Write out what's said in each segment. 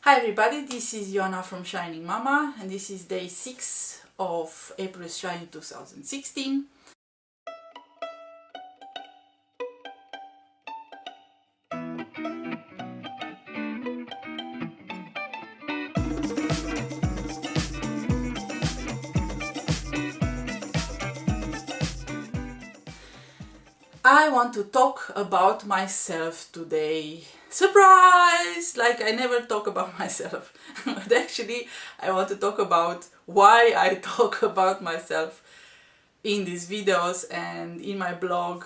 Hi everybody, this is Joanna from Shining Mama and this is day 6 of April Shine 2016. I want to talk about myself today. Surprise! Like I never talk about myself. But actually I want to talk about why I talk about myself in these videos and in my blog.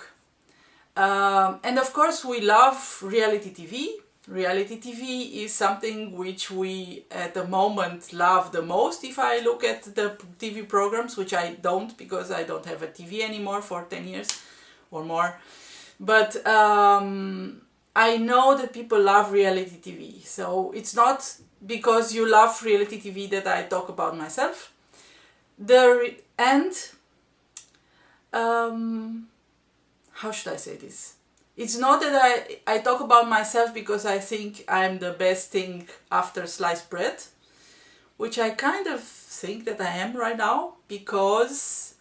And of course we love reality TV. Reality TV is something which we at the moment love the most. If I look at the TV programs, which I don't because I don't have a TV anymore for 10 years or more, but I know that people love reality TV, so it's not because you love reality TV that I talk about myself. How should I say this? It's not that I talk about myself because I think I'm the best thing after sliced bread, which I kind of think that I am right now because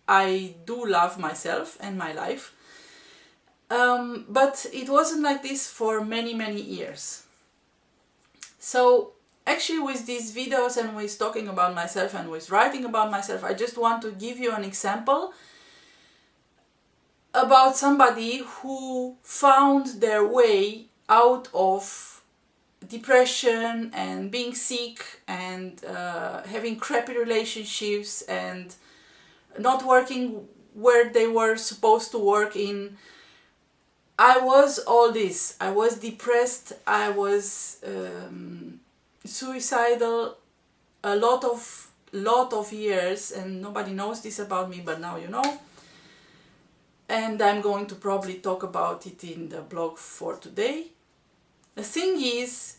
I do love myself and my life. But it wasn't like this for many years. So actually with these videos and with talking about myself and with writing about myself, I just want to give you an example about somebody who found their way out of depression and being sick and having crappy relationships and not working where they were supposed to work in. I was all this. I was depressed, I was suicidal a lot of years, and nobody knows this about me, but now you know. And I'm going to probably talk about it in the blog for today. The thing is,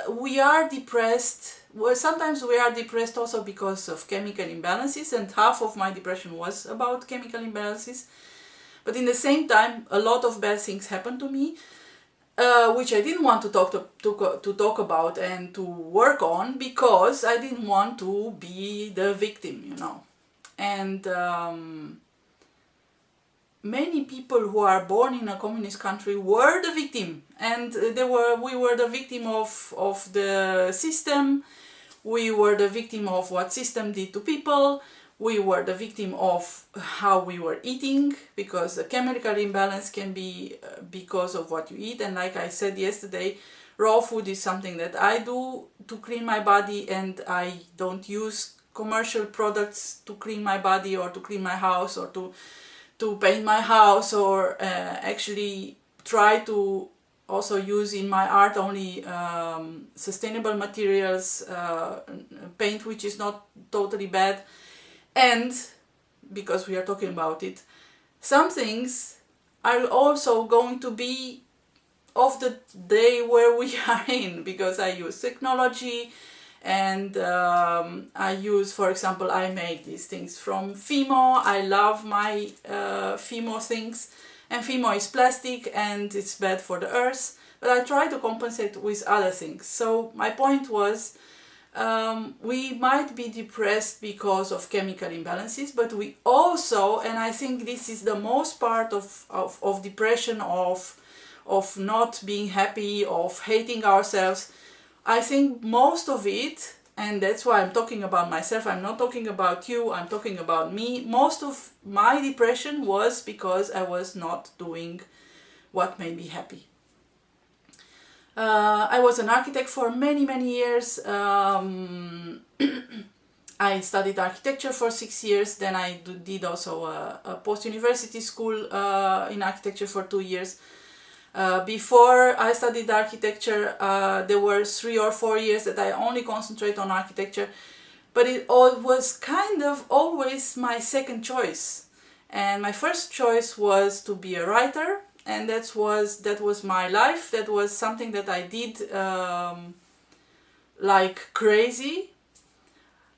we are depressed. Well, sometimes we are depressed also because of chemical imbalances, and half of my depression was about chemical imbalances. But in the same time, a lot of bad things happened to me, which I didn't want to talk about and to work on because I didn't want to be the victim, you know. And many people who are born in a communist country were the victim, and we were the victim of the system. We were the victim of what system did to people. We were the victim of how we were eating, because the chemical imbalance can be because of what you eat. And like I said yesterday, raw food is something that I do to clean my body, and I don't use commercial products to clean my body or to clean my house or to paint my house, or actually try to also use in my art only sustainable materials, paint which is not totally bad. And because we are talking about it, some things are also going to be of the day where we are in, because I use technology and I use, for example, I make these things from Fimo. I love my Fimo things, and Fimo is plastic and it's bad for the earth, but I try to compensate with other things. So my point was, we might be depressed because of chemical imbalances, but we also, and I think this is the most part of depression, of not being happy, of hating ourselves. I think most of it, and that's why I'm talking about myself, I'm not talking about you, I'm talking about me. Most of my depression was because I was not doing what made me happy. I was an architect for many years. I studied architecture for 6 years, then I did also a post-university school in architecture for 2 years. Before I studied architecture, there were 3 or 4 years that I only concentrate on architecture, but it was kind of always my second choice. And my first choice was to be a writer, and that was my life. That was something that I did like crazy.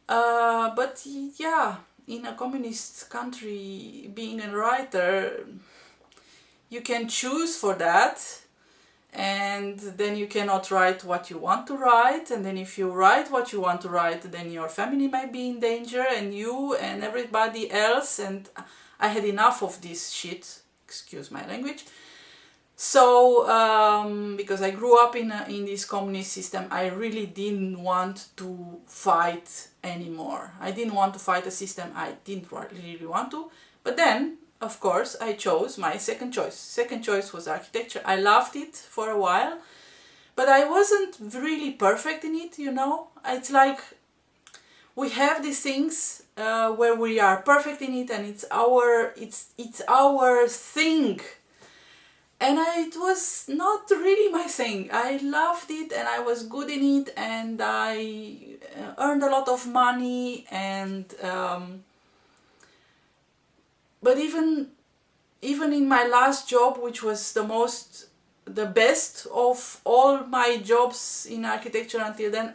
But yeah, in a communist country, being a writer, you can choose for that, and and then you cannot write what you want to write, and then if you write what you want to write, then your family might be in danger, and you and everybody else, and I had enough of this shit, excuse my language. So, because I grew up in this communist system, I really didn't want to fight anymore. I didn't want to fight a system I didn't really want to. But then, of course, I chose my second choice. Second choice was architecture. I loved it for a while, but I wasn't really perfect in it, you know. It's like we have these things where we are perfect in it, and it's our thing. And it was not really my thing. I loved it and I was good in it, and I earned a lot of money, and but even in my last job, which was the best of all my jobs in architecture until then,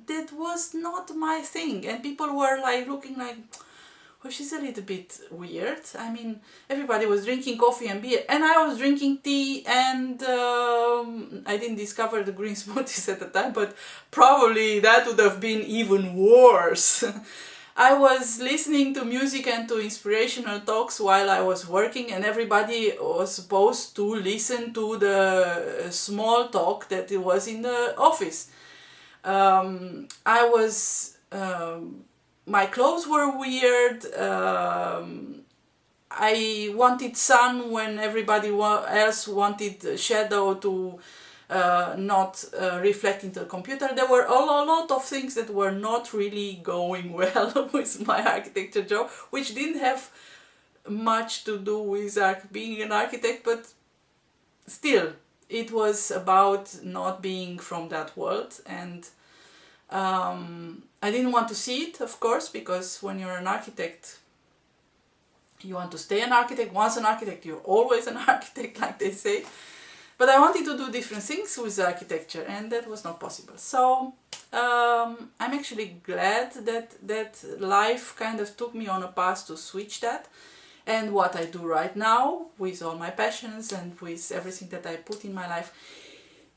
that was not my thing, and people were like looking like, well, she's a little bit weird. I mean, everybody was drinking coffee and beer, and I was drinking tea, and I didn't discover the green smoothies at the time, but probably that would have been even worse. I was listening to music and to inspirational talks while I was working, and everybody was supposed to listen to the small talk that it was in the office. My clothes were weird. I wanted sun when everybody else wanted shadow to not reflect into the computer. There were a lot of things that were not really going well with my architecture job, which didn't have much to do with being an architect, but still, it was about not being from that world, and I didn't want to see it, of course, because when you're an architect, you want to stay an architect. Once an architect, you're always an architect, like they say. But I wanted to do different things with architecture, and that was not possible. So I'm actually glad that life kind of took me on a path to switch that. And what I do right now, with all my passions and with everything that I put in my life,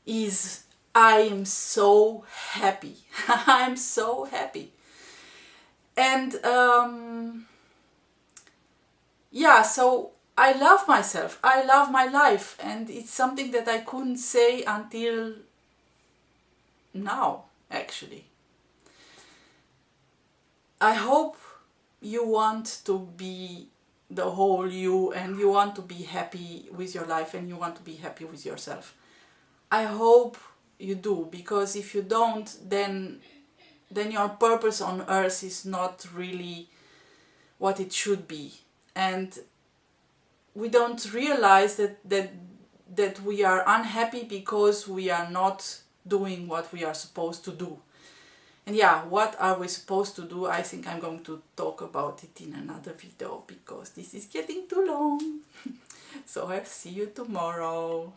is I am so happy. I'm so happy. And yeah, so I love myself. I love my life. And it's something that I couldn't say until now, actually. I hope you want to be the whole you, and you want to be happy with your life, and you want to be happy with yourself. I hope you do, because if you don't, then your purpose on earth is not really what it should be. And we don't realize that we are unhappy because we are not doing what we are supposed to do. And yeah, what are we supposed to do? I think I'm going to talk about it in another video, because this is getting too long. So I'll see you tomorrow.